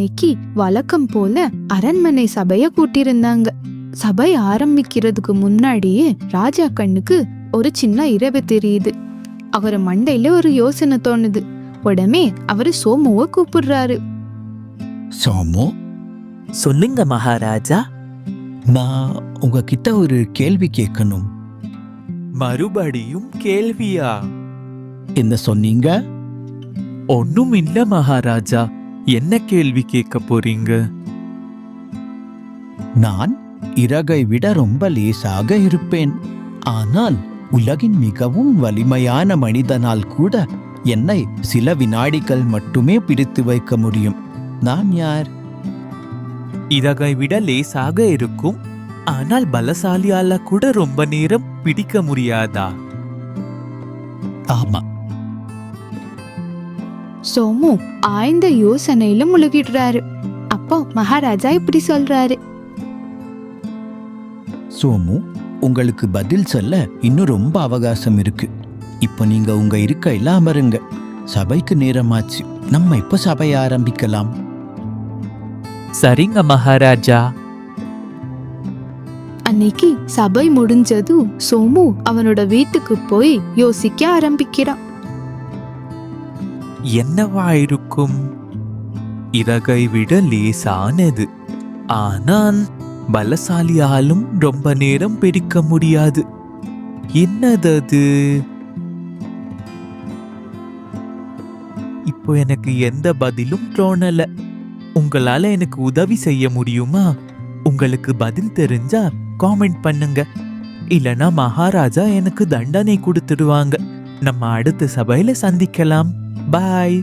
அன்னைக்கு வழக்கம் போல அரண்மனை சபைய கூட்டியிருந்தாங்க. சபை ஆரம்பிக்கிறதுக்கு முன்னாடியே ராஜா கண்ணுக்கு ஒரு சின்ன இரவு தெரியுது. அவர் மண்டையில ஒரு யோசனை தோணுது. உடனே அவரு சோமுவை கூப்பிடுறாரு. சோமு, சொல்லுங்க மகாராஜா. நான் உங்ககிட்ட ஒரு கேள்வி கேட்கணும். மறுபடியும் கேள்வியா? என்ன சொன்னீங்க? ஒண்ணும் இல்ல மகாராஜா. என்ன கேள்வி கேட்க போறீங்க? நான் இறகை விட ரொம்ப லேசாக இருப்பேன். ஆனால் உலகின் மிகவும் வலிமையான மனிதனால் கூட என்னை சில வினாடிகள் மட்டுமே பிடித்து வைக்க முடியும். நான் யார்? இறகை விட லேசாக இருக்கும், ஆனால் பலசாலியால கூட ரொம்ப நேரம் பிடிக்க முடியாதா? ஆமா. சோமு ஆழ்ந்த யோசனையில முழுகிடுறாரு. அப்போ மகாராஜா இப்படி சொல்றாரு. சோமு, உங்களுக்கு பதில் சொல்ல இன்னும் ரொம்ப அவகாசம் இருக்கு. இப்போ நீங்க உங்க இருக்கையில அமருங்க. சபைக்கு நேரமாச்சு. நம்ம இப்ப சபையை ஆரம்பிக்கலாம். சரிங்க மகாராஜா. அன்னைக்கு சபை முடிஞ்சதும் சோமு அவனோட வீட்டுக்கு போய் யோசிக்க ஆரம்பிக்கிறான். என்னவா இருக்கும்? இறகை விட லேசானது, ஆனால் பலசாலியாலும் ரொம்ப நேரம் பிடிக்க முடியாது. என்னது? இப்போ எனக்கு எந்த பதிலும் தோணல. உங்களால எனக்கு உதவி செய்ய முடியுமா? உங்களுக்கு பதில் தெரிஞ்சா காமெண்ட் பண்ணுங்க. இல்லனா மகாராஜா எனக்கு தண்டனை கொடுத்துடுவாங்க. நம்ம அடுத்த சபையில சந்திக்கலாம். பாய்.